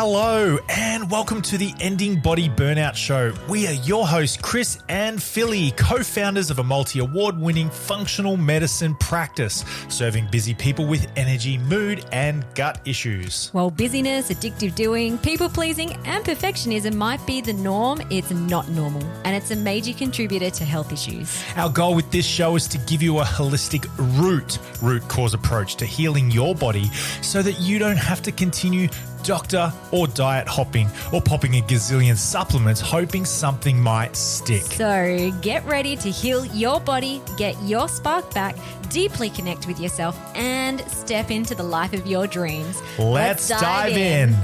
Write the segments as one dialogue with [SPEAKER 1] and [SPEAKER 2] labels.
[SPEAKER 1] Hello and welcome to the Ending Body Burnout Show. We are your hosts, Chris and Philly, co-founders of a multi-award-winning functional medicine practice, serving busy people with energy, mood, and gut issues.
[SPEAKER 2] While busyness, addictive doing, people-pleasing, and perfectionism might be the norm, it's not normal, and it's a major contributor to health issues.
[SPEAKER 1] Our goal with this show is to give you a holistic root cause approach to healing your body so that you don't have to continue doctor or diet hopping or popping a gazillion supplements hoping something might stick.
[SPEAKER 2] So get ready to heal your body, get your spark back, deeply connect with yourself, and step into the life of your dreams.
[SPEAKER 1] Let's dive in.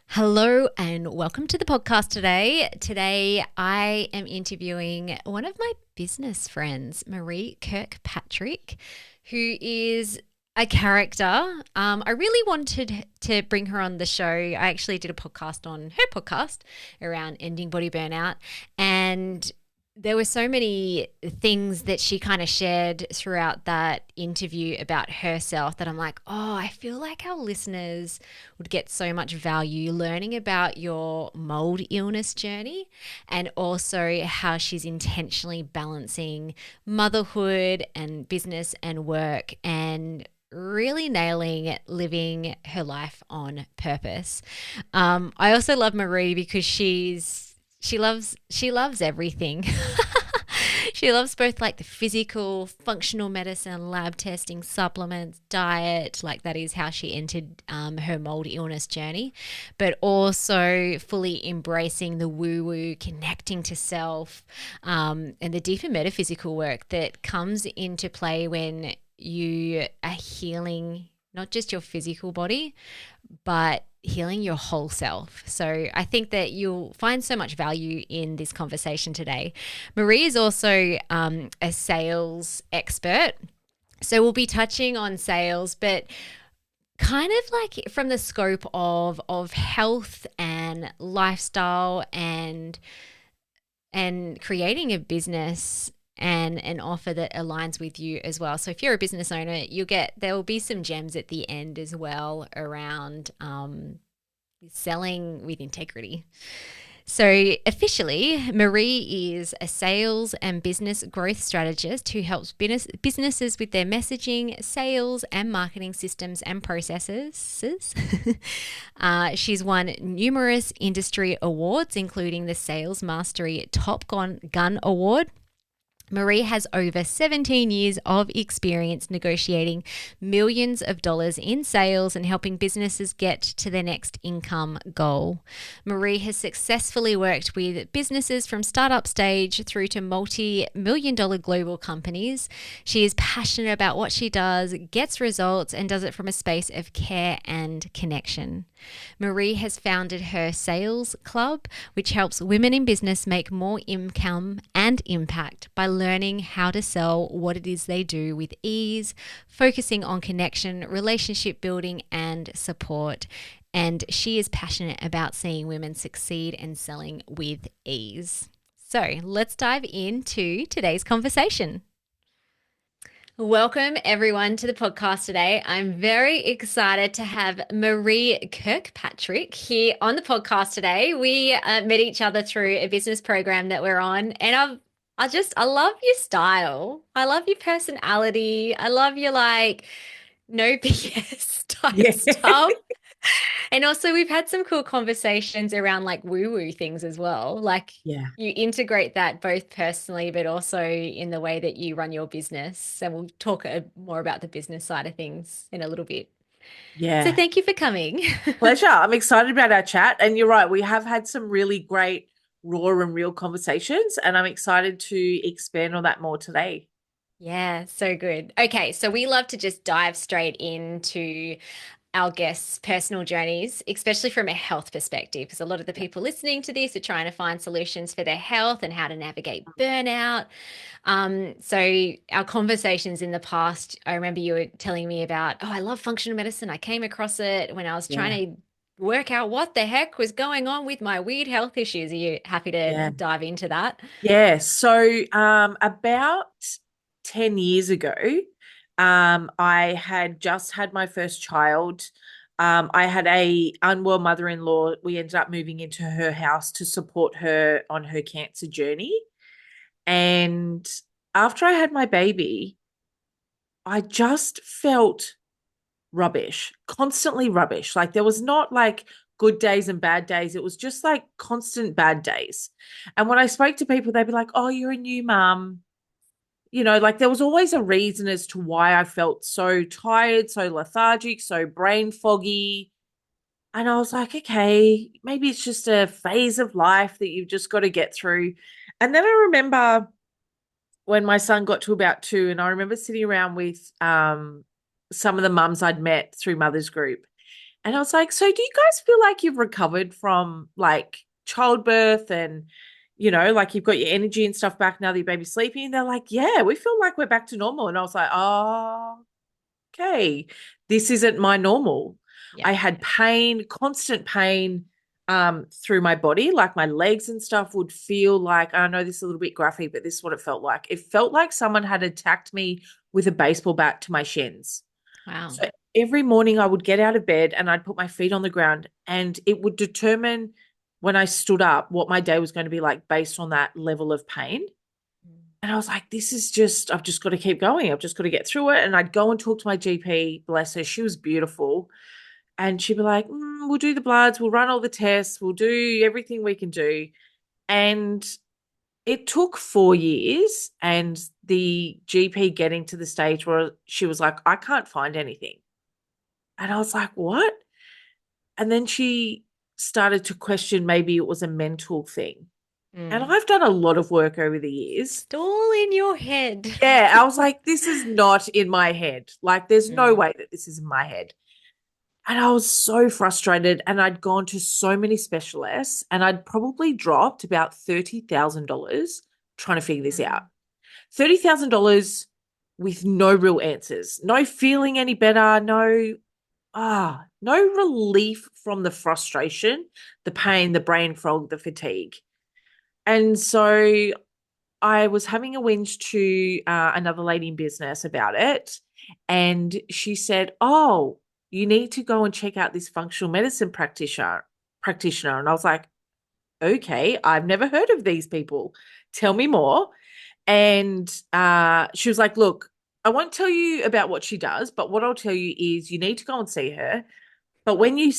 [SPEAKER 2] Hello and welcome to the podcast today. Today I am interviewing one of my business friends, Maree Kirkpatrick, who is a character. I really wanted to bring her on the show. I actually did a podcast on her podcast around ending body burnout, and there were so many things that she kind of shared throughout that interview about herself that I'm like, oh, I feel like our listeners would get so much value learning about your mold illness journey and also how she's intentionally balancing motherhood and business and work and really nailing living her life on purpose. I also love Maree because she loves everything. She loves both like the physical, functional medicine, lab testing, supplements, diet, like that is how she entered her mold illness journey, but also fully embracing the woo-woo, connecting to self, and the deeper metaphysical work that comes into play when you are healing not just your physical body, but healing your whole self. So I think that you'll find so much value in this conversation today. Maree is also a sales expert. So we'll be touching on sales, but kind of like from the scope of health and lifestyle and creating a business and an offer that aligns with you as well. So if you're a business owner, there will be some gems at the end as well around selling with integrity. So officially, Maree is a sales and business growth strategist who helps businesses with their messaging, sales, and marketing systems and processes. She's won numerous industry awards, including the Sales Mastery Top Gun Award. Maree has over 17 years of experience negotiating millions of dollars in sales and helping businesses get to their next income goal. Maree has successfully worked with businesses from startup stage through to multi-million-dollar global companies. She is passionate about what she does, gets results, and does it from a space of care and connection. Maree has founded her Sales Club, which helps women in business make more income and impact by learning how to sell what it is they do with ease, focusing on connection, relationship building, and support. And she is passionate about seeing women succeed and selling with ease. So let's dive into today's conversation. Welcome everyone to the podcast today. I'm very excited to have Maree Kirkpatrick here on the podcast today. We met each other through a business program that we're on, and I love your style. I love your personality. I love your no BS type stuff. And also we've had some cool conversations around woo-woo things as well. You integrate that both personally, but also in the way that you run your business. And we'll talk more about the business side of things in a little bit.
[SPEAKER 3] Yeah.
[SPEAKER 2] So thank you for coming.
[SPEAKER 3] Pleasure. I'm excited about our chat. And you're right, we have had some really great raw and real conversations, and I'm excited to expand on that more today.
[SPEAKER 2] Yeah, so good. Okay, so we love to just dive straight into our guests' personal journeys, especially from a health perspective, because a lot of the people listening to this are trying to find solutions for their health and how to navigate burnout. So our conversations in the past, I remember you were telling me about, I love functional medicine. I came across it when I was trying to work out what the heck was going on with my weird health issues. Are you happy to dive into that?
[SPEAKER 3] Yeah. So about 10 years ago, I had just had my first child. I had a unwell mother-in-law. We ended up moving into her house to support her on her cancer journey. And after I had my baby, I just felt rubbish, constantly rubbish. Like there was not like good days and bad days. It was just like constant bad days. And when I spoke to people, they'd be like, oh, you're a new mum. Like there was always a reason as to why I felt so tired, so lethargic, so brain foggy. And I was like, okay, maybe it's just a phase of life that you've just got to get through. And then I remember when my son got to about 2, and I remember sitting around with some of the mums I'd met through Mother's Group. And I was like, so do you guys feel like you've recovered from like childbirth and, like you've got your energy and stuff back now that your baby's sleeping? And they're like, yeah, we feel like we're back to normal. And I was like, oh, okay, this isn't my normal.
[SPEAKER 2] Yeah.
[SPEAKER 3] I had pain, constant pain through my body, like my legs and stuff would feel like, I know this is a little bit graphic, but this is what it felt like. It felt like someone had attacked me with a baseball bat to my shins.
[SPEAKER 2] Wow.
[SPEAKER 3] So every morning I would get out of bed and I'd put my feet on the ground, and it would determine when I stood up what my day was going to be like based on that level of pain. And I was like, I've just got to keep going. I've just got to get through it. And I'd go and talk to my GP, bless her. She was beautiful. And she'd be like, we'll do the bloods, we'll run all the tests, we'll do everything we can do. And it took 4 years, and the GP getting to the stage where she was like, I can't find anything. And I was like, what? And then she started to question maybe it was a mental thing. And I've done a lot of work over the years.
[SPEAKER 2] It's all in your head.
[SPEAKER 3] Yeah, I was like, this is not in my head. Like, there's no way that this is in my head. And I was so frustrated, and I'd gone to so many specialists, and I'd probably dropped about $30,000 trying to figure this out. $30,000 with no real answers, no feeling any better, no relief from the frustration, the pain, the brain fog, the fatigue. And so I was having a whinge to another lady in business about it. And she said, oh, you need to go and check out this functional medicine practitioner. And I was like, okay, I've never heard of these people. Tell me more. And she was like, look, I won't tell you about what she does, but what I'll tell you is you need to go and see her. But when you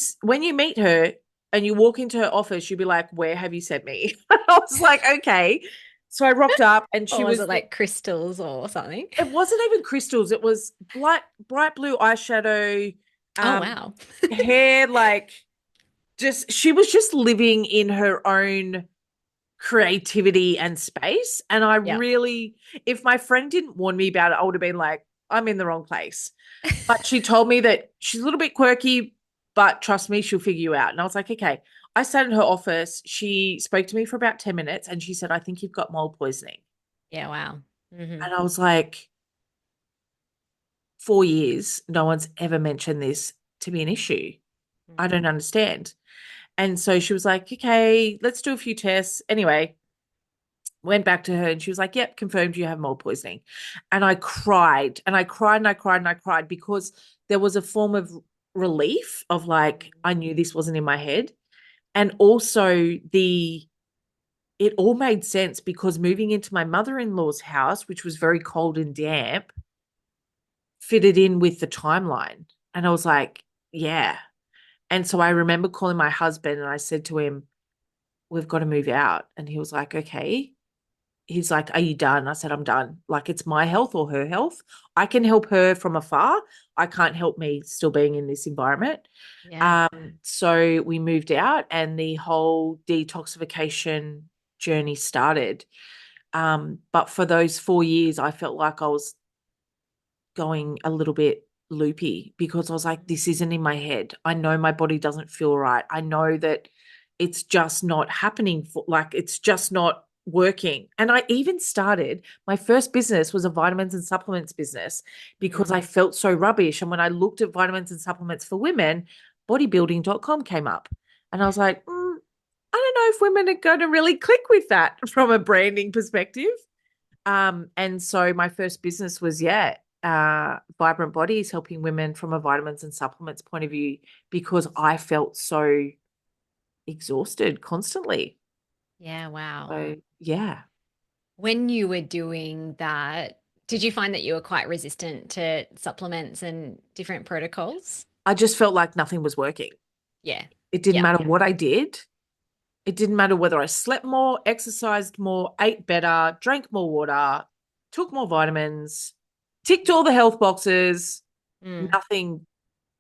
[SPEAKER 3] meet her and you walk into her office, you'll be like, where have you sent me? I was like, okay. So I rocked up, and she
[SPEAKER 2] or was it like crystals or something?
[SPEAKER 3] It wasn't even crystals. It was bright blue eyeshadow.
[SPEAKER 2] Oh, wow.
[SPEAKER 3] Hair, like she was just living in her own creativity and space. And I really, if my friend didn't warn me about it, I would have been like, I'm in the wrong place. But she told me that she's a little bit quirky, but trust me, she'll figure you out. And I was like, okay. I sat in her office. She spoke to me for about 10 minutes, and she said, I think you've got mold poisoning.
[SPEAKER 2] Yeah, wow.
[SPEAKER 3] And I was like, 4 years, no one's ever mentioned this to be an issue. I don't understand. And so she was like, okay, let's do a few tests. Anyway, went back to her, and she was like, yep, confirmed you have mold poisoning. And I cried, and I cried, and I cried, and I cried, because there was a form of relief of like, I knew this wasn't in my head. And also it all made sense, because moving into my mother-in-law's house, which was very cold and damp, fitted in with the timeline. And I was like, yeah. And so I remember calling my husband, and I said to him, we've got to move out. And he was like, okay. He's like, are you done? I said, I'm done. Like, it's my health or her health. I can help her from afar. I can't help me still being in this environment.
[SPEAKER 2] Yeah.
[SPEAKER 3] So we moved out, and the whole detoxification journey started. But for those 4 years, I felt like I was going a little bit loopy, because I was like, this isn't in my head. I know my body doesn't feel right. I know that it's just not happening, it's just not working. And I even started, my first business was a vitamins and supplements business, because I felt so rubbish. And when I looked at vitamins and supplements for women, bodybuilding.com came up. And I was like, I don't know if women are going to really click with that from a branding perspective. And so my first business was, Vibrant Bodies, helping women from a vitamins and supplements point of view because I felt so exhausted constantly.
[SPEAKER 2] Yeah, wow.
[SPEAKER 3] So yeah,
[SPEAKER 2] When you were doing that, did you find that you were quite resistant to supplements and different protocols?
[SPEAKER 3] I just felt like nothing was working.
[SPEAKER 2] Yeah.
[SPEAKER 3] It didn't
[SPEAKER 2] Yeah.
[SPEAKER 3] matter what I did. It didn't matter whether I slept more, exercised more, ate better, drank more water, took more vitamins, ticked all the health boxes.
[SPEAKER 2] Mm.
[SPEAKER 3] Nothing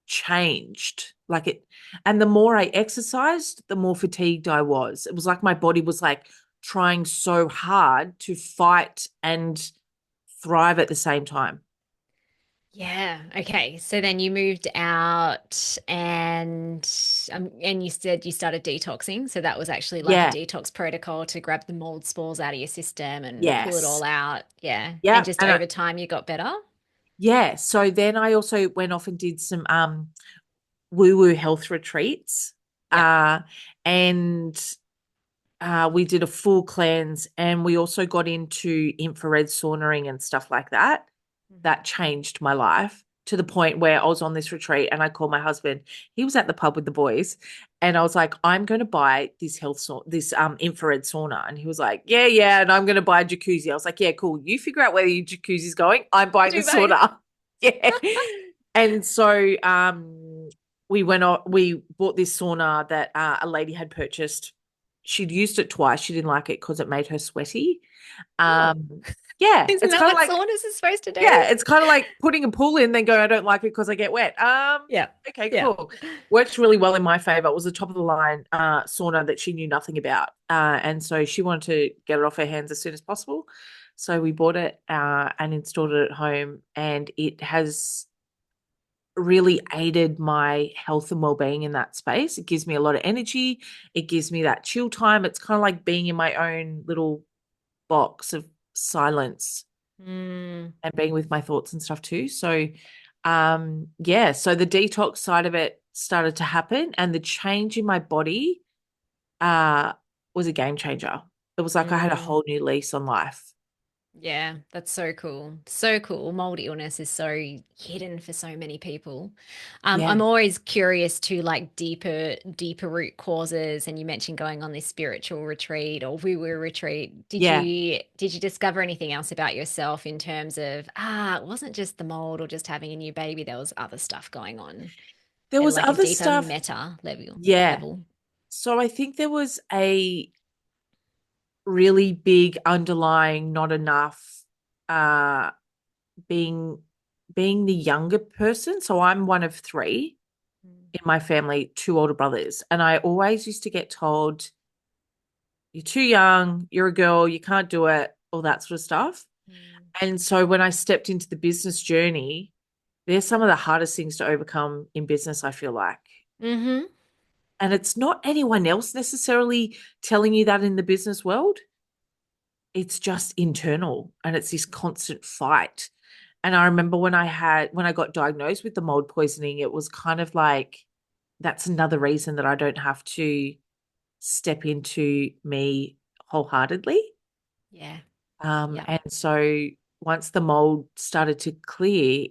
[SPEAKER 3] changed. Like it, and the more I exercised, the more fatigued I was. It was like my body was like trying so hard to fight and thrive at the same time.
[SPEAKER 2] Yeah. Okay. So then you moved out and you said you started detoxing. So that was actually like a
[SPEAKER 3] Yeah.
[SPEAKER 2] detox protocol to grab the mold spores out of your system and pull it all
[SPEAKER 3] Yes.
[SPEAKER 2] out. Yeah. And
[SPEAKER 3] Yeah.
[SPEAKER 2] just over time you got better.
[SPEAKER 3] Yeah. So then I also went off and did some woo-woo health retreats.
[SPEAKER 2] Yep.
[SPEAKER 3] Uh and we did a full cleanse and we also got into infrared saunaing and stuff like that. That changed my life to the point where I was on this retreat and I called my husband. He was at the pub with the boys and I was like, I'm going to buy this this infrared sauna. And he was like, yeah, yeah. And I'm going to buy a jacuzzi. I was like, yeah, cool. You figure out where your jacuzzi's going. I'm buying the
[SPEAKER 2] Do both.
[SPEAKER 3] sauna. Yeah. And so we bought this sauna that a lady had purchased. She'd used it twice. She didn't like it because it made her sweaty.
[SPEAKER 2] Oh,
[SPEAKER 3] Um, yeah,
[SPEAKER 2] isn't
[SPEAKER 3] it's
[SPEAKER 2] that
[SPEAKER 3] kind of
[SPEAKER 2] what
[SPEAKER 3] like
[SPEAKER 2] saunas is supposed to do?
[SPEAKER 3] yeah, it's kind of like putting a pool in, then going, I don't like it because I get wet.
[SPEAKER 2] Yeah.
[SPEAKER 3] Okay,
[SPEAKER 2] Yeah.
[SPEAKER 3] cool. Worked really well in my favor. It was a top of the line sauna that she knew nothing about. And so she wanted to get it off her hands as soon as possible. So we bought it and installed it at home, and it has really aided my health and well-being in that space. It gives me a lot of energy. It gives me that chill time. It's kind of like being in my own little box of silence
[SPEAKER 2] Mm.
[SPEAKER 3] and being with my thoughts and stuff too. So yeah, so the detox side of it started to happen and the change in my body uh was a game changer. It was like I had a
[SPEAKER 2] Mm.
[SPEAKER 3] whole new lease on life.
[SPEAKER 2] Yeah, that's so cool. So cool. Mold illness is so hidden for so many people.
[SPEAKER 3] Yeah.
[SPEAKER 2] I'm always curious to like deeper root causes. And you mentioned going on this spiritual retreat or woo-woo retreat.
[SPEAKER 3] Yeah.
[SPEAKER 2] Did you discover anything else about yourself in terms of it wasn't just the mold or just having a new baby, there was other stuff going on
[SPEAKER 3] There
[SPEAKER 2] at
[SPEAKER 3] was
[SPEAKER 2] like a
[SPEAKER 3] other
[SPEAKER 2] deeper
[SPEAKER 3] stuff.
[SPEAKER 2] meta level
[SPEAKER 3] Yeah.
[SPEAKER 2] level.
[SPEAKER 3] So I think there was a really big underlying not enough uh being being the younger person. So I'm one of three in my family, two older brothers. And I always used to get told, you're too young, you're a girl, you can't do it, all that sort of stuff.
[SPEAKER 2] Mm.
[SPEAKER 3] And so when I stepped into the business journey, they're some of the hardest things to overcome in business, I feel like.
[SPEAKER 2] Mm-hmm.
[SPEAKER 3] And it's not anyone else necessarily telling you that in the business world. It's just internal and it's this constant fight. And I remember when I got diagnosed with the mold poisoning, it was kind of like that's another reason that I don't have to step into me wholeheartedly.
[SPEAKER 2] Yeah. Yeah.
[SPEAKER 3] And so once the mold started to clear,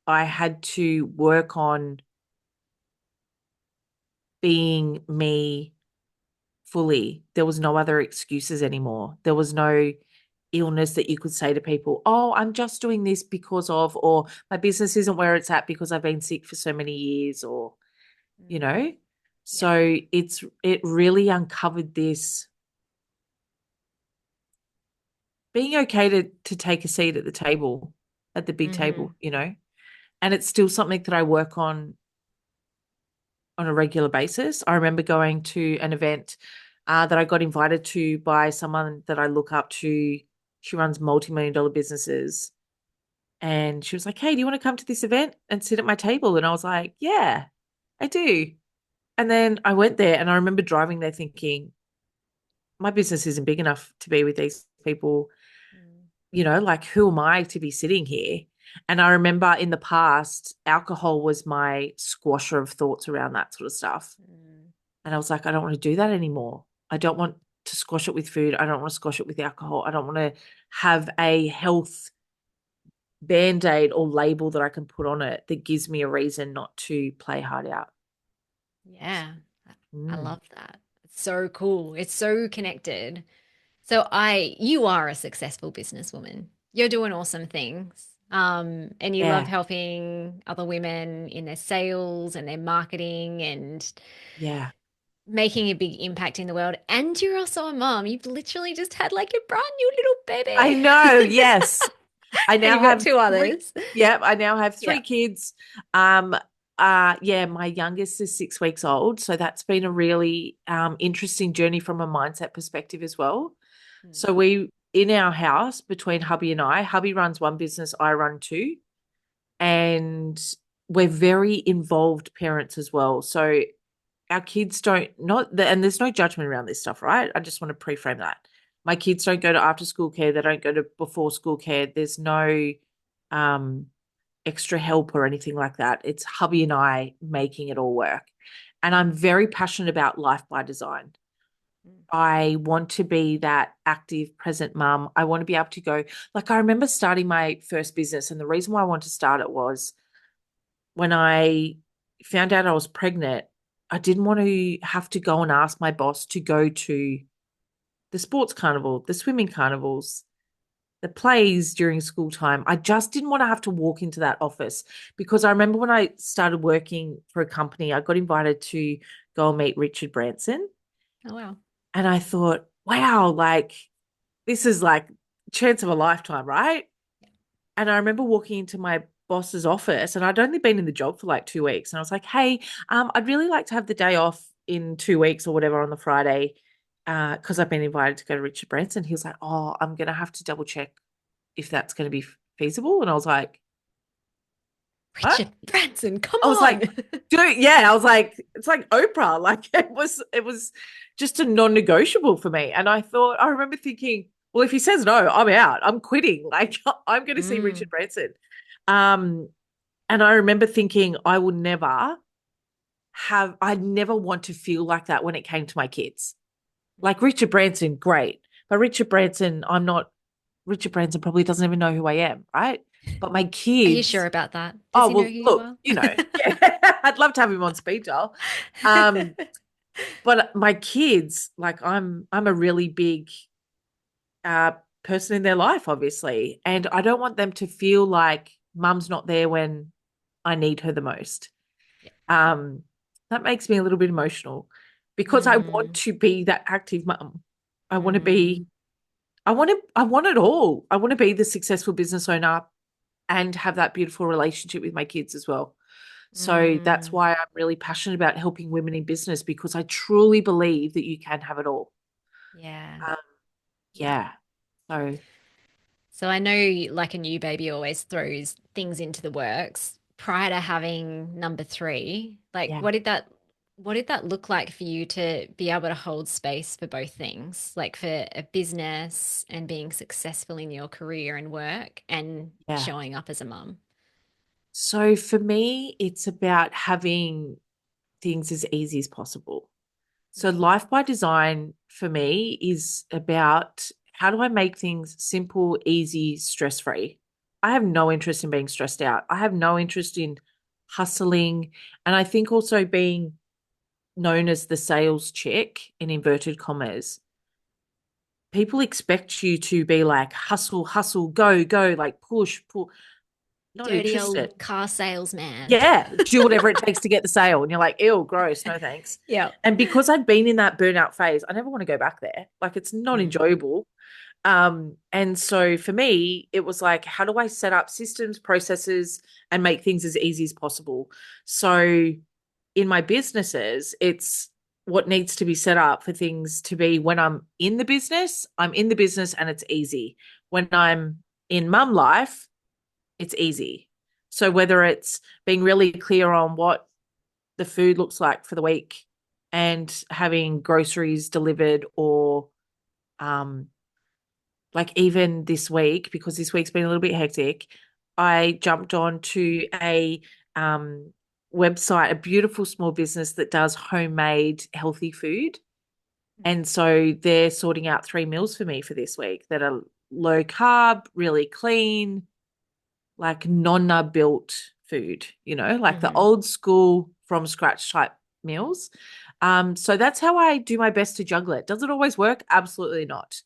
[SPEAKER 3] I had to work on being me fully. There was no other excuses anymore. There was no illness that you could say to people, oh, I'm just doing this because of, or my business isn't where it's at because I've been sick for so many years, or, you
[SPEAKER 2] Mm.
[SPEAKER 3] know.
[SPEAKER 2] Yeah.
[SPEAKER 3] So it really uncovered this being okay to take a seat at the table, at the big
[SPEAKER 2] Mm-hmm.
[SPEAKER 3] table, you know. And it's still something that I work on a regular basis. I remember going to an event that I got invited to by someone that I look up to. She runs multi-million dollar businesses. And she was like, hey, do you want to come to this event and sit at my table? And I was like, yeah, I do. And then I went there and I remember driving there thinking, my business isn't big enough to be with these people.
[SPEAKER 2] Mm.
[SPEAKER 3] You know, like who am I to be sitting here? And I remember in the past, alcohol was my squasher of thoughts around that sort of stuff.
[SPEAKER 2] Mm.
[SPEAKER 3] And I was like, I don't want to do that anymore. I don't want to squash it with food. I don't want to squash it with alcohol. I don't want to have a health band-aid or label that I can put on it that gives me a reason not to play hard out.
[SPEAKER 2] Yeah. I
[SPEAKER 3] Mm.
[SPEAKER 2] love that. It's so cool. It's so connected. So you are a successful businesswoman. You're doing awesome things. And you love
[SPEAKER 3] Yeah,
[SPEAKER 2] helping other women in their sales and their marketing and
[SPEAKER 3] yeah.
[SPEAKER 2] making a big impact in the world. And you're also a mom. You've literally just had like a brand new little
[SPEAKER 3] I
[SPEAKER 2] baby.
[SPEAKER 3] know, yes. I
[SPEAKER 2] And
[SPEAKER 3] now
[SPEAKER 2] you've got
[SPEAKER 3] have
[SPEAKER 2] two
[SPEAKER 3] three.
[SPEAKER 2] others.
[SPEAKER 3] Yeah, I now have
[SPEAKER 2] Yeah.
[SPEAKER 3] three kids. Yeah, my youngest is 6 weeks old, so that's been a really interesting journey from a mindset perspective as well.
[SPEAKER 2] Mm.
[SPEAKER 3] So we in our house between hubby and I, hubby runs one business, I run two, and we're very involved parents as well. So our kids don't not and there's no judgment around this stuff, right? I just want to pre-frame that. My kids don't go to after school care, they don't go to before school care. There's no um extra help or anything like that. It's hubby and I making it all work. And I'm very passionate about life by design.
[SPEAKER 2] Mm.
[SPEAKER 3] I want to be that active, present mum. I want to be able to go, like, I remember starting my first business, and the reason why I wanted to start it was when I found out I was pregnant, I didn't want to have to go and ask my boss to go to the sports carnival, the swimming carnivals, the plays during school time. I just didn't want to have to walk into that office because I remember when I started working for a company, I got invited to go and meet Richard Branson.
[SPEAKER 2] Oh, wow.
[SPEAKER 3] And I thought, wow, like this is like chance of a lifetime, right? And I remember walking into my boss's office and I'd only been in the job for like 2 weeks. And I was like, hey, I'd really like to have the day off in 2 weeks or whatever on the Friday because I've been invited to go to Richard Branson. He was like, oh, I'm going to have to double check if that's going to be feasible. And I was like, what?
[SPEAKER 2] Richard Branson, come
[SPEAKER 3] I was
[SPEAKER 2] on.
[SPEAKER 3] like, dude, yeah, I was like, it's like Oprah. Like it was just a non-negotiable for me. And I thought, I remember thinking, well, if he says no, I'm out. I'm quitting. Like I'm going to see Richard
[SPEAKER 2] Mm.
[SPEAKER 3] Branson. Um, and I remember thinking I'd never want to feel like that when it came to my kids. Like Richard Branson, great. But Richard Branson probably doesn't even know who I am, right? But my
[SPEAKER 2] Are you sure
[SPEAKER 3] kids,
[SPEAKER 2] about that? Does
[SPEAKER 3] oh,
[SPEAKER 2] he know who
[SPEAKER 3] well,
[SPEAKER 2] you
[SPEAKER 3] look,
[SPEAKER 2] are?
[SPEAKER 3] yeah, I'd love to have him on speed dial. Um, but my kids, like I'm a really big uh person in their life, obviously. And I don't want them to feel like mum's not there when I need her the most.
[SPEAKER 2] Yeah.
[SPEAKER 3] Um, that makes me a little bit emotional because I want
[SPEAKER 2] Mm.
[SPEAKER 3] to be that active mum. I want to be,
[SPEAKER 2] Mm.
[SPEAKER 3] I want it all. I want to be the successful business owner and have that beautiful relationship with my kids as well. So that's
[SPEAKER 2] Mm.
[SPEAKER 3] why I'm really passionate about helping women in business because I truly believe that you can have it all.
[SPEAKER 2] Yeah.
[SPEAKER 3] Um,
[SPEAKER 2] Yeah.
[SPEAKER 3] yeah. So
[SPEAKER 2] So I know like a new baby always throws things into the works. Prior to having number three, like
[SPEAKER 3] yeah,
[SPEAKER 2] what did that look like for you to be able to hold space for both things, like for a business and being successful in your career and work and
[SPEAKER 3] yeah.
[SPEAKER 2] showing up as a mum?
[SPEAKER 3] So for me, it's about having things as easy as possible. So, life by design for me is about how do I make things simple, easy, stress free? I have no interest in being stressed out. I have no interest in hustling. And I think also being known as the sales chick in inverted commas, people expect you to be like hustle, hustle, go, go, like push, pull. Not
[SPEAKER 2] Dirty
[SPEAKER 3] interested.
[SPEAKER 2] old car salesman.
[SPEAKER 3] Yeah, do whatever it takes to get the sale. And you're like, ew, gross, no thanks.
[SPEAKER 2] Yeah.
[SPEAKER 3] And because I'd been in that burnout phase, I never want to go back there. Like it's not
[SPEAKER 2] Mm.
[SPEAKER 3] enjoyable. And so for me, it was like, how do I set up systems, processes, and make things as easy as possible? So in my businesses, it's what needs to be set up for things to be when I'm in the business and it's easy. When I'm in mum life, it's easy. So whether it's being really clear on what the food looks like for the week and having groceries delivered or um like even this week, because this week's been a little bit hectic, I jumped on to a website, a beautiful small business that does homemade healthy food. And so they're sorting out 3 meals for me for this week that are low carb, really clean, like nonna built food, like the
[SPEAKER 2] Mm-hmm.
[SPEAKER 3] old school from scratch type meals. So that's how I do my best to juggle it. Does it always work? Absolutely not.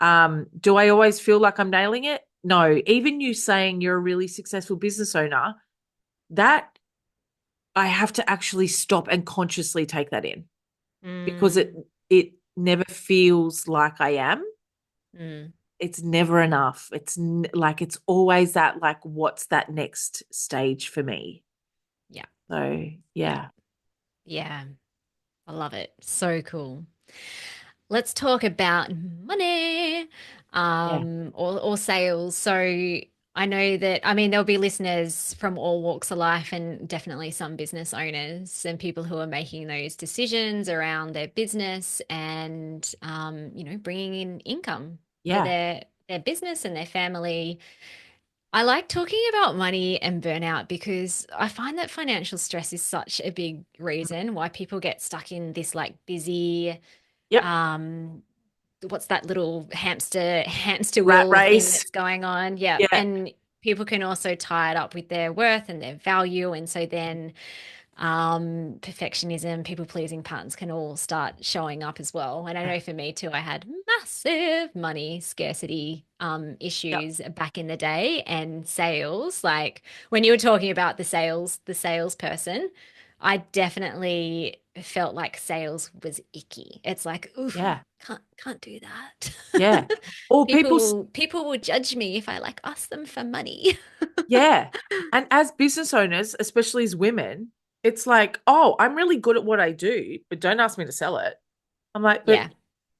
[SPEAKER 3] Do I always feel like I'm nailing it? No. Even you saying you're a really successful business owner, that I have to actually stop and consciously take that in because it
[SPEAKER 2] Mm,
[SPEAKER 3] it never feels like I am.
[SPEAKER 2] mm,
[SPEAKER 3] It's never enough. Like it's always that like what's that next stage for me?
[SPEAKER 2] yeah,
[SPEAKER 3] So,
[SPEAKER 2] yeah,
[SPEAKER 3] yeah.
[SPEAKER 2] yeah. I love it. So cool. Let's talk about money,
[SPEAKER 3] Yeah.
[SPEAKER 2] or sales. So I know that, I mean, there'll be listeners from all walks of life and definitely some business owners and people who are making those decisions around their business and, bringing in income for
[SPEAKER 3] Yeah.
[SPEAKER 2] their business and their family. I like talking about money and burnout because I find that financial stress is such a big reason why people get stuck in this like busy,
[SPEAKER 3] Yep.
[SPEAKER 2] um what's that little hamster
[SPEAKER 3] Rat
[SPEAKER 2] wheel thing
[SPEAKER 3] race.
[SPEAKER 2] that's going on. Yeah,
[SPEAKER 3] Yeah.
[SPEAKER 2] and people can also tie it up with their worth and their value, and so then perfectionism, people pleasing patterns can all start showing up as well. And I know for me too, I had massive money scarcity
[SPEAKER 3] Yep.
[SPEAKER 2] issues back in the day, and sales. Like when you were talking about the salesperson, I definitely felt like sales was icky. It's like, oof,
[SPEAKER 3] Yeah.
[SPEAKER 2] can't do that.
[SPEAKER 3] Yeah. Or
[SPEAKER 2] People will judge me if I like ask them for money.
[SPEAKER 3] yeah. And as business owners, especially as women, it's like, oh, I'm really good at what I do, but don't ask me to sell it. I'm like,
[SPEAKER 2] Yeah,
[SPEAKER 3] but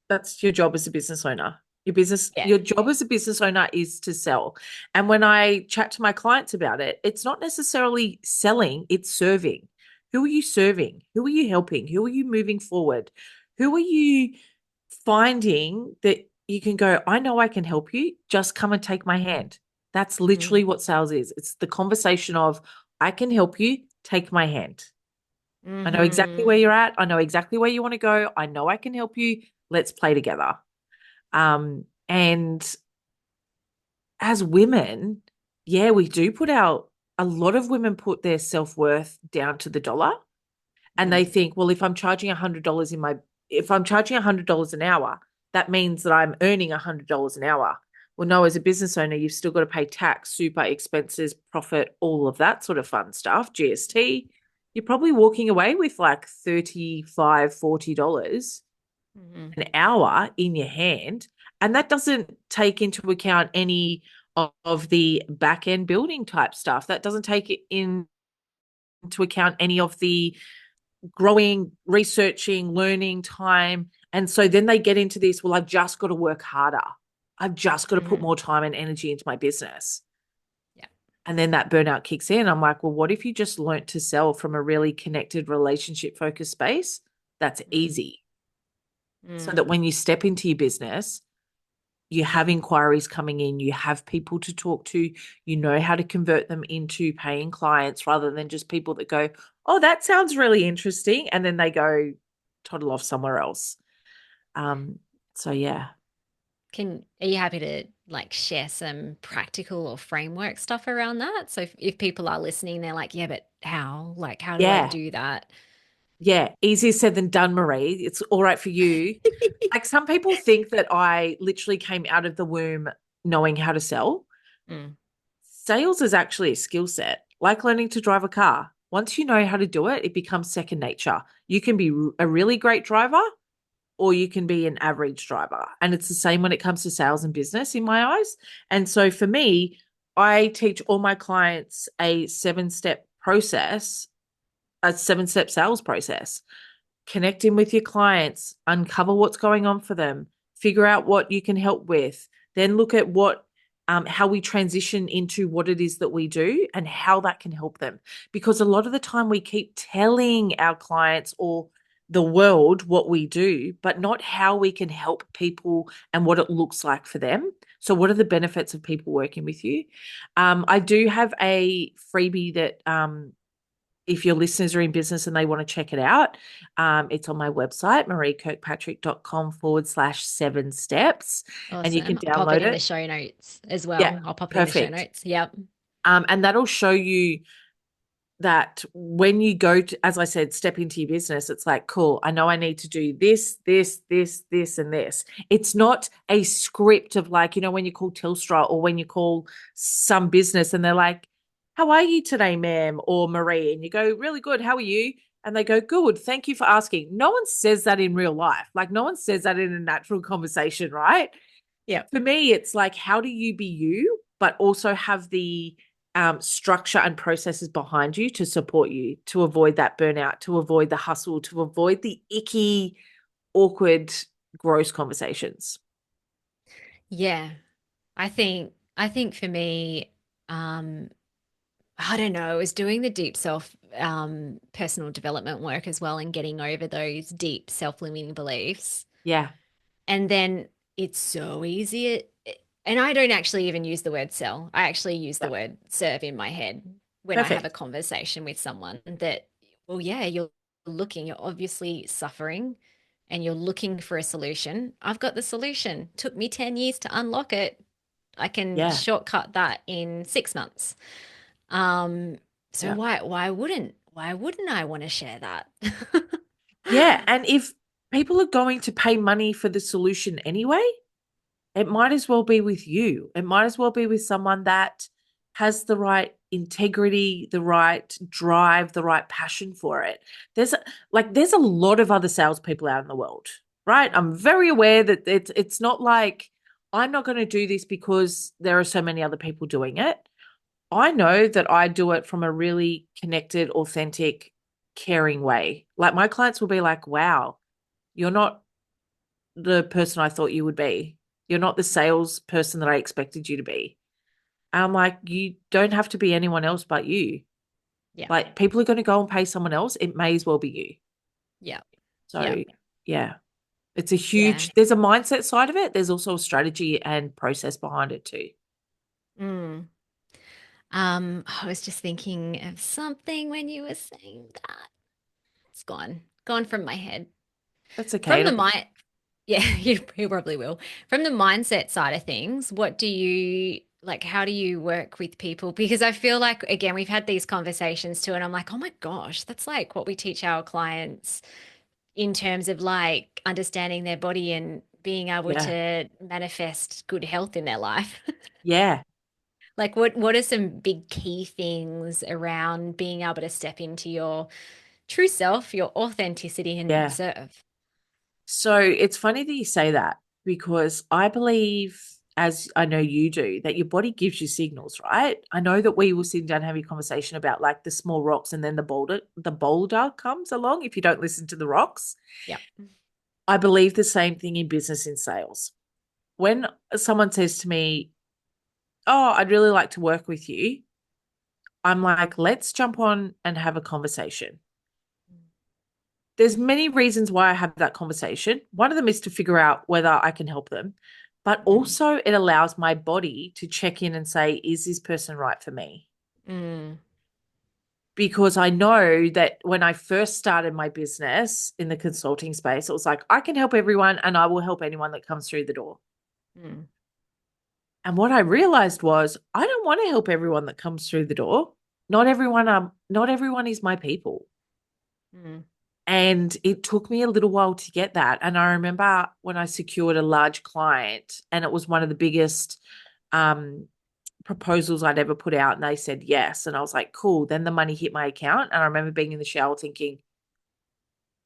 [SPEAKER 3] that's your job as a business owner. Your
[SPEAKER 2] yeah.
[SPEAKER 3] job as a business owner is to sell. And when I chat to my clients about it, it's not necessarily selling, it's serving. Who are you serving? Who are you helping? Who are you moving forward? Who are you finding that you can go, I know I can help you, just come and take my hand. That's literally
[SPEAKER 2] Mm.
[SPEAKER 3] what sales is. It's the conversation of, I can help you, take my hand. I know exactly where
[SPEAKER 2] Hmm.
[SPEAKER 3] you're at. I know exactly where you want to go. I know I can help you. Let's play together. And as women, yeah, we do a lot of women put their self-worth down to the dollar. And they
[SPEAKER 2] Mm.
[SPEAKER 3] think, well, if I'm charging $100 an hour, that means that I'm earning $100 an hour. Well, no, as a business owner, you've still got to pay tax, super expenses, profit, all of that sort of fun stuff, GST. You're probably walking away with like $35, $40
[SPEAKER 2] Mhm.
[SPEAKER 3] an hour in your hand. And that doesn't take into account any of the back end building type stuff. That doesn't take it into account any of the growing, researching, learning time. And so then they get into this, well, I've just got to work harder. I've just got to put
[SPEAKER 2] Mhm.
[SPEAKER 3] more time and energy into my business.
[SPEAKER 2] Yeah.
[SPEAKER 3] And then that burnout kicks in. I'm like, well, what if you just learnt to sell from a really connected, relationship focused space? That's
[SPEAKER 2] Mm.
[SPEAKER 3] easy. So that
[SPEAKER 2] Mm.
[SPEAKER 3] when you step into your business, you have inquiries coming in, you have people to talk to, you know how to convert them into paying clients rather than just people that go, oh, that sounds really interesting. And then they go toddle off somewhere else. Um, so yeah.
[SPEAKER 2] Are you happy to like share some practical or framework stuff around that? So if people are listening, they're like, yeah, but how? Like, how do I
[SPEAKER 3] Yeah.
[SPEAKER 2] do that?
[SPEAKER 3] Yeah. Easier said than done, Maree. It's all right for you. Like some people think that I literally came out of the womb knowing how to sell.
[SPEAKER 2] Mm.
[SPEAKER 3] Sales is actually a skill set, like learning to drive a car. Once you know how to do it, it becomes second nature. You can be a really great driver or you can be an average driver. And it's the same when it comes to sales and business in my eyes. And so for me, I teach all my clients a 7-step sales process. Connect in with your clients, uncover what's going on for them, figure out what you can help with, then look at how we transition into what it is that we do and how that can help them. Because a lot of the time we keep telling our clients or the world what we do, but not how we can help people and what it looks like for them. So, what are the benefits of people working with you? I do have a freebie that if your listeners are in business and they want to check it out, it's on my website, mareekirkpatrick.com/7 steps, and you can
[SPEAKER 2] Awesome. I'll pop it
[SPEAKER 3] download
[SPEAKER 2] in the
[SPEAKER 3] it.
[SPEAKER 2] show notes as
[SPEAKER 3] Yeah,
[SPEAKER 2] well. I'll pop it in the show
[SPEAKER 3] perfect.
[SPEAKER 2] notes. Yep.
[SPEAKER 3] And that'll show you that when you go to, as I said, step into your business, it's like, cool, I know I need to do this, this, this, this, and this. It's not a script of like, when you call Telstra or when you call some business and they're like, how are you today, ma'am or Maree? And you go, really good. How are you? And they go, good. Thank you for asking. No one says that in real life. Like no one says that in a natural conversation, right?
[SPEAKER 2] Yep.
[SPEAKER 3] For me, it's like, how do you be you, but also have the structure and processes behind you to support you, to avoid that burnout, to avoid the hustle, to avoid the icky, awkward, gross conversations.
[SPEAKER 2] Yeah. I think for me, um, I don't know, it was doing the deep self personal development work as well and getting over those deep self-limiting beliefs.
[SPEAKER 3] Yeah.
[SPEAKER 2] And then it's so easy. And I don't actually even use the word sell. I actually use the
[SPEAKER 3] Yeah.
[SPEAKER 2] word serve in my head when I have a
[SPEAKER 3] Perfect.
[SPEAKER 2] conversation with someone that, well, yeah, you're obviously suffering and you're looking for a solution. I've got the solution. Took me 10 years to unlock it. I can
[SPEAKER 3] Yeah.
[SPEAKER 2] shortcut that in 6 months. Um, so
[SPEAKER 3] Yeah.
[SPEAKER 2] why wouldn't I want to share that?
[SPEAKER 3] Yeah. And if people are going to pay money for the solution anyway, it might as well be with you. It might as well be with someone that has the right integrity, the right drive, the right passion for it. There's a lot of other salespeople out in the world, right? I'm very aware that it's not like I'm not going to do this because there are so many other people doing it. I know that I do it from a really connected, authentic, caring way. Like my clients will be like, wow, you're not the person I thought you would be. You're not the salesperson that I expected you to be. And I'm like, you don't have to be anyone else but you.
[SPEAKER 2] Yeah.
[SPEAKER 3] Like people are going to go and pay someone else. It may as well be you.
[SPEAKER 2] Yeah. Yeah.
[SPEAKER 3] So yeah, it's
[SPEAKER 2] Yeah.
[SPEAKER 3] there's a mindset side of it. There's also a strategy and process behind it too.
[SPEAKER 2] Mm. I was just thinking of something when you were saying that. It's gone from my head.
[SPEAKER 3] That's okay.
[SPEAKER 2] From the mind, yeah, you probably will. From the mindset side of things, what do you like? How do you work with people? Because I feel like, again, we've had these conversations too, and I'm like, oh my gosh, that's like what we teach our clients in terms of like understanding their body and being able
[SPEAKER 3] Yeah.
[SPEAKER 2] to manifest good health in their life.
[SPEAKER 3] Yeah.
[SPEAKER 2] Like what are some big key things around being able to step into your true self, your authenticity and
[SPEAKER 3] Yeah.
[SPEAKER 2] serve?
[SPEAKER 3] So it's funny that you say that because I believe, as I know you do, that your body gives you signals, right? I know that we will sit down and have a conversation about like the small rocks and then the boulder comes along if you don't listen to the rocks.
[SPEAKER 2] Yeah.
[SPEAKER 3] I believe the same thing in business and sales. When someone says to me, oh, I'd really like to work with you, I'm like, let's jump on and have a conversation. There's many reasons why I have that conversation. One of them is to figure out whether I can help them, but
[SPEAKER 2] Mm.
[SPEAKER 3] also it allows my body to check in and say, is this person right for me?
[SPEAKER 2] Mm.
[SPEAKER 3] Because I know that when I first started my business in the consulting space, it was like, I can help everyone and I will help anyone that comes through the door.
[SPEAKER 2] Mm.
[SPEAKER 3] And what I realized was I don't want to help everyone that comes through the door. Not everyone is my people.
[SPEAKER 2] Mm.
[SPEAKER 3] And it took me a little while to get that. And I remember when I secured a large client, and it was one of the biggest um, proposals I'd ever put out. And they said yes. And I was like, cool. Then the money hit my account. And I remember being in the shower thinking,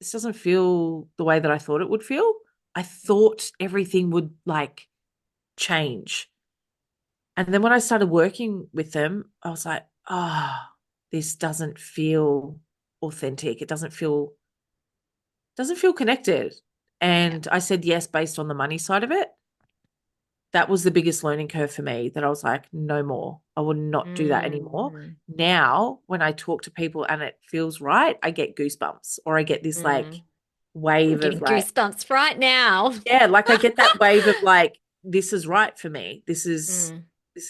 [SPEAKER 3] this doesn't feel the way that I thought it would feel. I thought everything would like change. And then when I started working with them, I was like, oh, this doesn't feel authentic. It doesn't feel connected.
[SPEAKER 2] Yeah.
[SPEAKER 3] And I said yes based on the money side of it. That was the biggest learning curve for me that I was like, no more. I will not do that anymore.
[SPEAKER 2] Mm.
[SPEAKER 3] Now, when I talk to people and it feels right, I get goosebumps or I get this like
[SPEAKER 2] Mm. I'm
[SPEAKER 3] wave of
[SPEAKER 2] getting
[SPEAKER 3] like,
[SPEAKER 2] goosebumps right now.
[SPEAKER 3] yeah, like I get that wave of like, this is right for me.
[SPEAKER 2] Mm.
[SPEAKER 3] This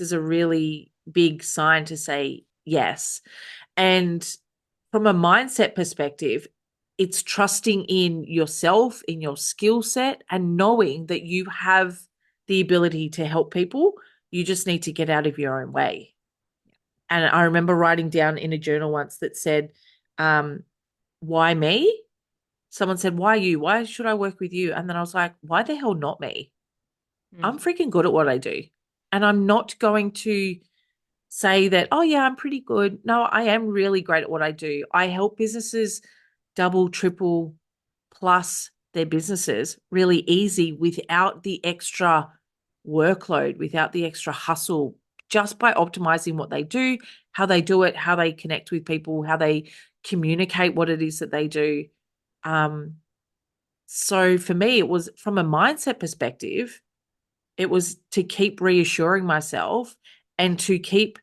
[SPEAKER 3] is a really big sign to say yes. And from a mindset perspective, it's trusting in yourself, in your skill set, and knowing that you have the ability to help people. You just need to get out of your own way. And I remember writing down in a journal once that said, why me? Someone said, why you? Why should I work with you? And then I was like, why the hell not me? I'm freaking good at what I do. And I'm not going to say that, oh, yeah, I'm pretty good. No, I am really great at what I do. I help businesses double, triple, plus their businesses really easy without the extra workload, without the extra hustle, just by optimizing what they do, how they do it, how they connect with people, how they communicate what it is that they do. So for me, it was from a mindset perspective, it was to keep reassuring myself and to keep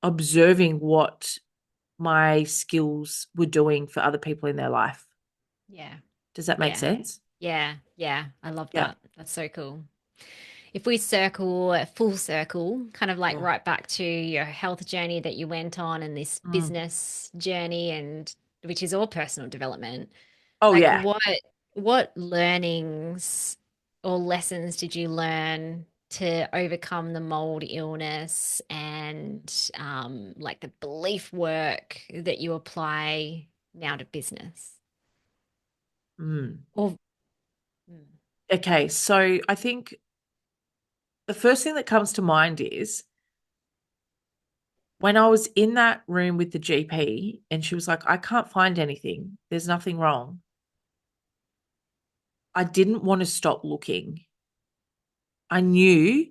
[SPEAKER 3] observing what my skills were doing for other people in their life.
[SPEAKER 2] Yeah.
[SPEAKER 3] Does that make
[SPEAKER 2] Yeah.
[SPEAKER 3] sense?
[SPEAKER 2] Yeah. Yeah. I love
[SPEAKER 3] Yeah.
[SPEAKER 2] that. That's so cool. If we circle full circle, kind of like
[SPEAKER 3] Oh,
[SPEAKER 2] right back to your health journey that you went on and this
[SPEAKER 3] mm.
[SPEAKER 2] business journey, and which is all personal development,
[SPEAKER 3] Oh,
[SPEAKER 2] like
[SPEAKER 3] yeah.
[SPEAKER 2] what learnings or lessons did you learn to overcome the mold illness, and like the belief work that you apply now to business?
[SPEAKER 3] Mm.
[SPEAKER 2] Or mm,
[SPEAKER 3] Okay. So I think the first thing that comes to mind is when I was in that room with the GP and she was like, I can't find anything. There's nothing wrong. I didn't want to stop looking. I knew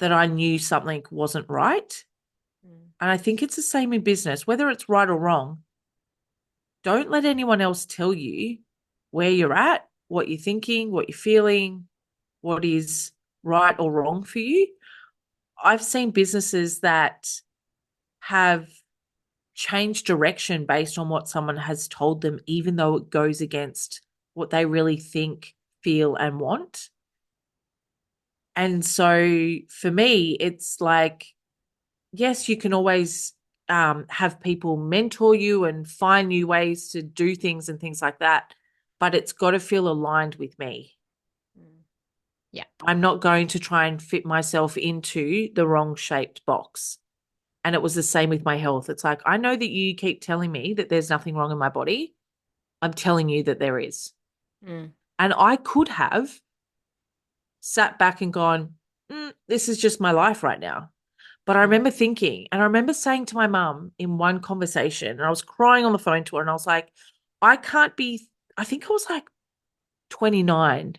[SPEAKER 3] that I knew something wasn't right.
[SPEAKER 2] mm,
[SPEAKER 3] And I think it's the same in business, whether it's right or wrong. Don't let anyone else tell you where you're at, what you're thinking, what you're feeling, what is right or wrong for you. I've seen businesses that have changed direction based on what someone has told them, even though it goes against what they really think, feel, and want. And so for me, it's like, yes, you can always have people mentor you and find new ways to do things and things like that, but it's got to feel aligned with me.
[SPEAKER 2] mm. Yeah.
[SPEAKER 3] I'm not going to try and fit myself into the wrong shaped box. And it was the same with my health. It's like, I know that you keep telling me that there's nothing wrong in my body. I'm telling you that there is.
[SPEAKER 2] Mm,
[SPEAKER 3] And I could have sat back and gone, this is just my life right now. But I
[SPEAKER 2] mm,
[SPEAKER 3] remember thinking, and I remember saying to my mum in one conversation, and I was crying on the phone to her, and I was like, I can't be, I think I was like 29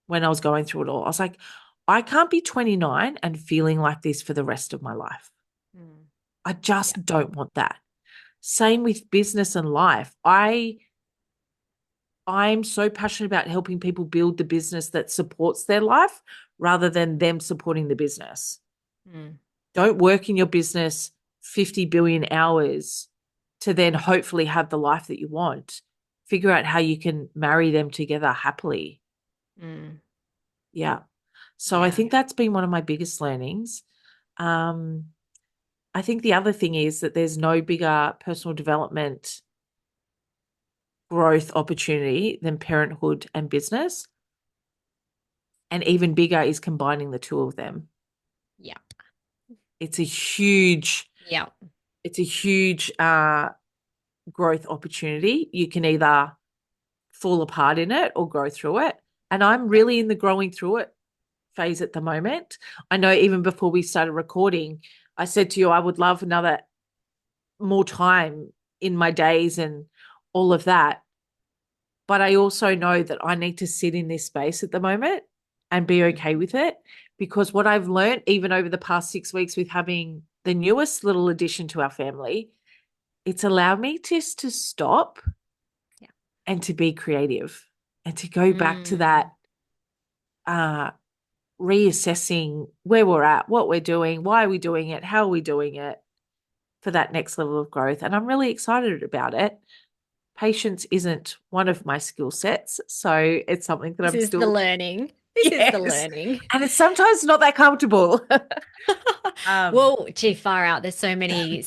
[SPEAKER 3] when I was going through it all. I was like, I can't be 29 and feeling like this for the rest of my life.
[SPEAKER 2] mm.
[SPEAKER 3] I
[SPEAKER 2] Yeah.
[SPEAKER 3] just don't want that. Same with business and life. I'm so passionate about helping people build the business that supports their life rather than them supporting the business.
[SPEAKER 2] Mm,
[SPEAKER 3] Don't work in your business 50 billion hours to then hopefully have the life that you want. Figure out how you can marry them together happily.
[SPEAKER 2] mm.
[SPEAKER 3] Yeah. So I
[SPEAKER 2] Yeah.
[SPEAKER 3] think that's been one of my biggest learnings. Um, I think the other thing is that there's no bigger personal development growth opportunity than parenthood and business. And even bigger is combining the two of them.
[SPEAKER 2] Yeah.
[SPEAKER 3] It's a huge,
[SPEAKER 2] Yeah.
[SPEAKER 3] it's a huge growth opportunity. You can either fall apart in it or grow through it. And I'm
[SPEAKER 2] Yeah.
[SPEAKER 3] really in the growing through it phase at the moment. I know even before we started recording, I said to you, I would love another more time in my days and all of that. But I also know that I need to sit in this space at the moment and be
[SPEAKER 2] Mm,
[SPEAKER 3] okay with it. Because what I've learned, even over the past 6 weeks with having the newest little addition to our family, it's allowed me just to stop
[SPEAKER 2] yeah.
[SPEAKER 3] and to be creative and to go back to
[SPEAKER 2] Mm.
[SPEAKER 3] that uh, reassessing where we're at, what we're doing, why are we doing it, how are we doing it for that next level of growth. And I'm really excited about it. Patience isn't one of my skill sets. So it's something that
[SPEAKER 2] This
[SPEAKER 3] I'm
[SPEAKER 2] is the
[SPEAKER 3] still,
[SPEAKER 2] learning. This is the
[SPEAKER 3] yes.
[SPEAKER 2] learning.
[SPEAKER 3] And it's sometimes not that comfortable. um,
[SPEAKER 2] Well, gee, far out. There's so many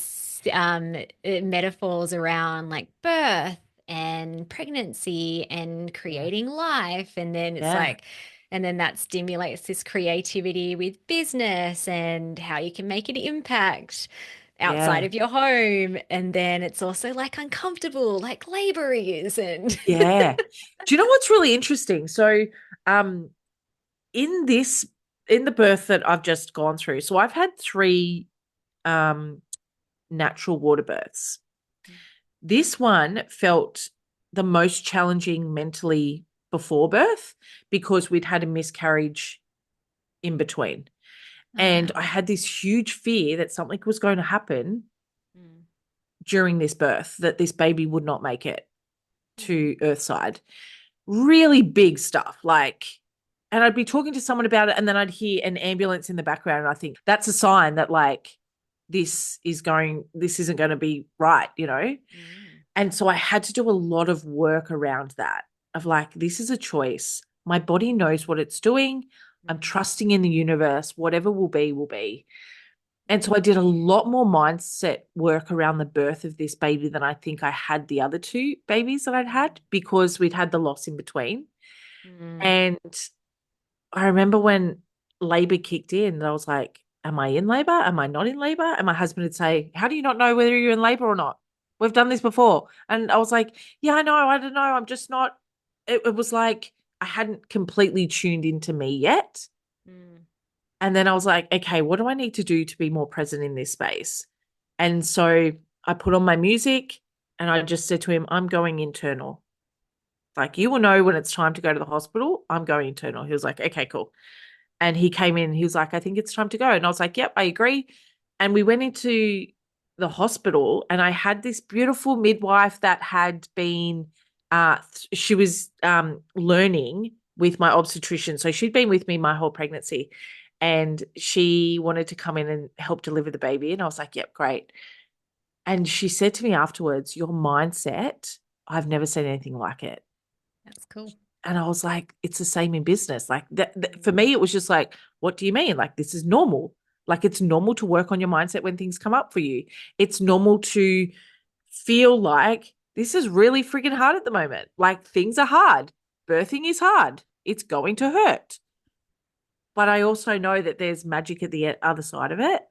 [SPEAKER 2] metaphors around like birth and pregnancy and
[SPEAKER 3] Yeah.
[SPEAKER 2] creating life. And then it's
[SPEAKER 3] Yeah.
[SPEAKER 2] like, and then that stimulates this creativity with business and how you can make an impact outside
[SPEAKER 3] Yeah.
[SPEAKER 2] of your home. And then it's also like uncomfortable, like labor is. And
[SPEAKER 3] Yeah. Do you know what's really interesting? So, um, in this, in the birth that I've just gone through, so I've had three um natural water births. This one felt the most challenging mentally before birth because we'd had a miscarriage in between.
[SPEAKER 2] oh,
[SPEAKER 3] And
[SPEAKER 2] wow.
[SPEAKER 3] I had this huge fear that something was going to happen
[SPEAKER 2] Mm,
[SPEAKER 3] during this birth, that this baby would not make it
[SPEAKER 2] mm,
[SPEAKER 3] to Earthside. Really big stuff. Like, and I'd be talking to someone about it, and then I'd hear an ambulance in the background. And I think that's a sign that, like, this isn't going to be right, you know?
[SPEAKER 2] mm,
[SPEAKER 3] And so I had to do a lot of work around that of like, this is a choice. My body knows what it's doing. I'm
[SPEAKER 2] mm,
[SPEAKER 3] trusting in the universe. Whatever will be, will be. And so I
[SPEAKER 2] mm,
[SPEAKER 3] did a lot more mindset work around the birth of this baby than I think I had the other two babies that I'd had because we'd had the loss in between.
[SPEAKER 2] mm,
[SPEAKER 3] And I remember when labor kicked in, I was like, am I in labor? Am I not in labor? And my husband would say, how do you not know whether you're in labor or not? We've done this before. And I was like, yeah, I know. I don't know. I'm just not. It was like I hadn't completely tuned into me yet.
[SPEAKER 2] mm,
[SPEAKER 3] And then I was like, okay, what do I need to do to be more present in this space? And so I put on my music and I just said to him, I'm going internal. Like, you will know when it's time to go to the hospital. I'm going internal. He was like, okay, cool. And he came in, he was like, I think it's time to go. And I was like, yep, I agree. And we went into the hospital, and I had this beautiful midwife that had been, she was learning with my obstetrician. So she'd been with me my whole pregnancy, and she wanted to come in and help deliver the baby. And I was like, yep, great. And she said to me afterwards, your mindset, I've never seen anything like it.
[SPEAKER 2] that's cool.
[SPEAKER 3] And I was like, it's the same in business. Like that for
[SPEAKER 2] Mm,
[SPEAKER 3] me, it was just like, what do you mean? Like, this is normal. Like, it's normal to work on your mindset when things come up for you. It's normal to feel like this is really freaking hard at the moment. Like, things are hard. Birthing is hard. It's going to hurt. But I also know that there's magic at the other side of it.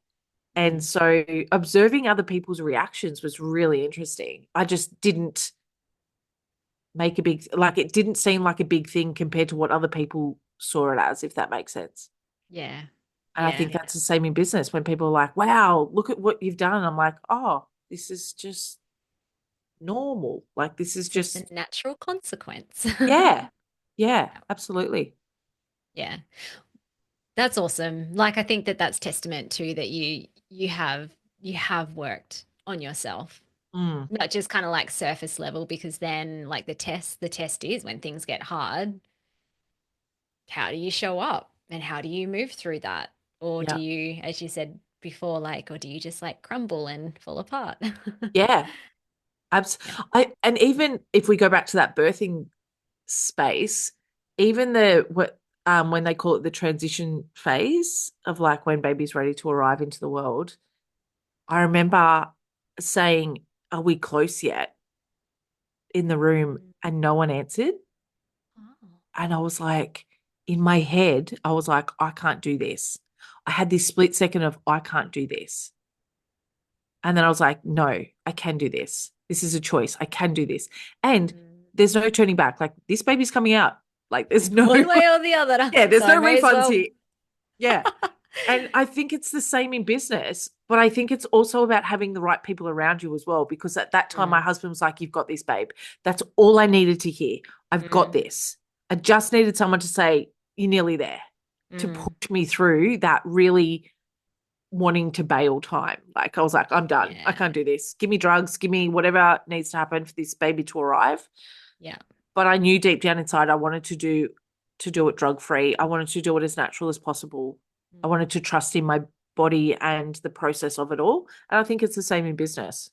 [SPEAKER 3] And
[SPEAKER 2] mm.
[SPEAKER 3] so observing other people's reactions was really interesting. I just didn't make a big, like, it didn't seem like a big thing compared to what other people saw it as, if that makes sense.
[SPEAKER 2] Yeah.
[SPEAKER 3] And I
[SPEAKER 2] Yeah.
[SPEAKER 3] think that's the same in business when people are like, wow, look at what you've done. I'm like, oh, this is just normal. Like, this is
[SPEAKER 2] It's just a
[SPEAKER 3] just,
[SPEAKER 2] natural consequence.
[SPEAKER 3] yeah, yeah, absolutely.
[SPEAKER 2] Yeah. That's awesome. Like I think that that's testament to that you have worked on yourself.
[SPEAKER 3] Mm,
[SPEAKER 2] Not just kind of like surface level because then like the test is when things get hard, how do you show up and how do you move through that? Or do
[SPEAKER 3] yeah,
[SPEAKER 2] you, as you said before, like, or do you just like crumble and fall apart?
[SPEAKER 3] yeah,
[SPEAKER 2] Yeah.
[SPEAKER 3] and even if we go back to that birthing space, even the what when they call it the transition phase of like when baby's ready to arrive into the world, I remember saying, are we close yet, in the room,
[SPEAKER 2] Mm.
[SPEAKER 3] and no one answered.
[SPEAKER 2] Oh.
[SPEAKER 3] And I was like, in my head, I was like, I can't do this. I had this split second of, I can't do this. And then I was like, no, I can do this. This is a choice. I can do this. And
[SPEAKER 2] Mm.
[SPEAKER 3] there's no turning back. Like, this baby's coming out. Like, there's no,
[SPEAKER 2] One way or the other.
[SPEAKER 3] yeah, there's
[SPEAKER 2] So I
[SPEAKER 3] no
[SPEAKER 2] may as
[SPEAKER 3] refunds
[SPEAKER 2] well.
[SPEAKER 3] here. Yeah. And I think it's the same in business, but I think it's also about having the right people around you as well. Because at that time, my
[SPEAKER 2] Mm.
[SPEAKER 3] husband was like, you've got this, babe. That's all I needed to hear. I've got
[SPEAKER 2] Mm.
[SPEAKER 3] this. I just needed someone to say, you're nearly there, to
[SPEAKER 2] Mm.
[SPEAKER 3] push me through that really wanting to bail time. Like, I was like, I'm done. I
[SPEAKER 2] Yeah.
[SPEAKER 3] can't do this. Give me drugs. Give me whatever needs to happen for this baby to arrive.
[SPEAKER 2] Yeah.
[SPEAKER 3] But I knew deep down inside I wanted to do it drug free. I wanted to do it as natural as possible. I
[SPEAKER 2] Mm.
[SPEAKER 3] wanted to trust in my body and the process of it all. And I think it's the same in business.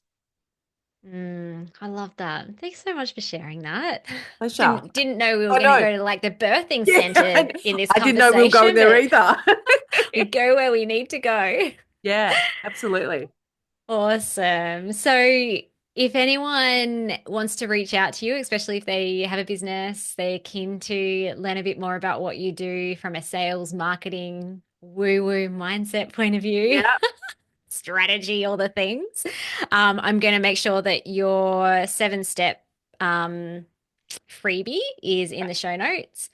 [SPEAKER 2] I love that. Thanks so much for sharing that.
[SPEAKER 3] Pleasure.
[SPEAKER 2] Didn't know we were
[SPEAKER 3] I
[SPEAKER 2] going to
[SPEAKER 3] know.
[SPEAKER 2] go to like the birthing
[SPEAKER 3] Yeah.
[SPEAKER 2] center in this
[SPEAKER 3] I didn't know we were going
[SPEAKER 2] conversation,
[SPEAKER 3] there
[SPEAKER 2] but
[SPEAKER 3] either.
[SPEAKER 2] we go where we need to go.
[SPEAKER 3] Yeah, absolutely.
[SPEAKER 2] Awesome. So, if anyone wants to reach out to you, especially if they have a business, they're keen to learn a bit more about what you do from a sales, marketing, woo-woo mindset point of view,
[SPEAKER 3] Yeah.
[SPEAKER 2] strategy, all the things, I'm going to make sure that your 7-step freebie is in the show notes.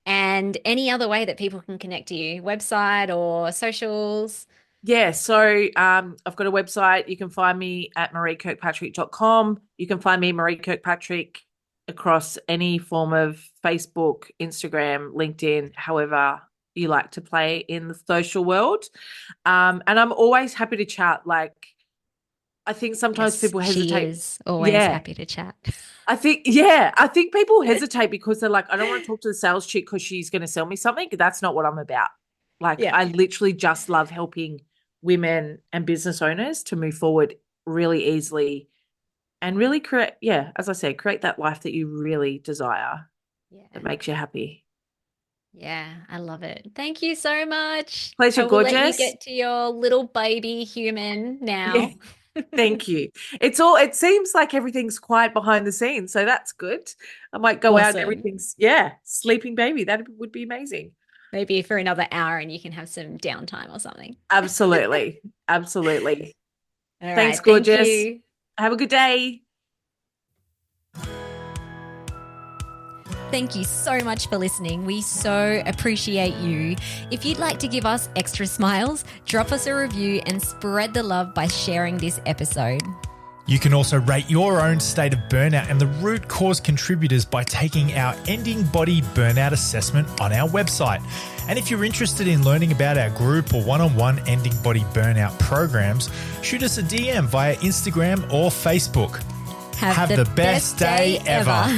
[SPEAKER 2] And any other way that people can connect to you, website or socials.
[SPEAKER 3] Yeah, so I've got a website. You can find me at mareekirkpatrick.com. You can find me Maree Kirkpatrick across any form of Facebook, Instagram, LinkedIn, however you like to play in the social world. And I'm always happy to chat. Like, I think sometimes
[SPEAKER 2] Yes,
[SPEAKER 3] people
[SPEAKER 2] she
[SPEAKER 3] hesitate.
[SPEAKER 2] is always
[SPEAKER 3] Yeah.
[SPEAKER 2] happy to chat.
[SPEAKER 3] I think people hesitate because they're like, I don't want to talk to the sales chick because she's going to sell me something. That's not what I'm about. Like,
[SPEAKER 2] Yeah.
[SPEAKER 3] I literally just love helping women and business owners to move forward really easily and really create, as I said, create that life that you really desire
[SPEAKER 2] Yeah.
[SPEAKER 3] that makes you happy.
[SPEAKER 2] Yeah, I love it. Thank you so much.
[SPEAKER 3] Pleasure,
[SPEAKER 2] I will let you
[SPEAKER 3] gorgeous.
[SPEAKER 2] get to your little baby human
[SPEAKER 3] Yeah,
[SPEAKER 2] now.
[SPEAKER 3] thank you. It seems like everything's quiet behind the scenes, so that's good. I might go out and
[SPEAKER 2] Awesome.
[SPEAKER 3] everything's, sleeping baby. That would be amazing.
[SPEAKER 2] Maybe for another hour and you can have some downtime or something.
[SPEAKER 3] Absolutely. Absolutely.
[SPEAKER 2] All
[SPEAKER 3] Thanks,
[SPEAKER 2] right. Thank
[SPEAKER 3] gorgeous.
[SPEAKER 2] you.
[SPEAKER 3] Have a good day.
[SPEAKER 2] Thank you so much for listening. We so appreciate you. If you'd like to give us extra smiles, drop us a review and spread the love by sharing this episode.
[SPEAKER 1] You can also rate your own state of burnout and the root cause contributors by taking our Ending Body Burnout Assessment on our website. And if you're interested in learning about our group or one-on-one Ending Body Burnout programs, shoot us a DM via Instagram or Facebook.
[SPEAKER 2] Have the best day ever.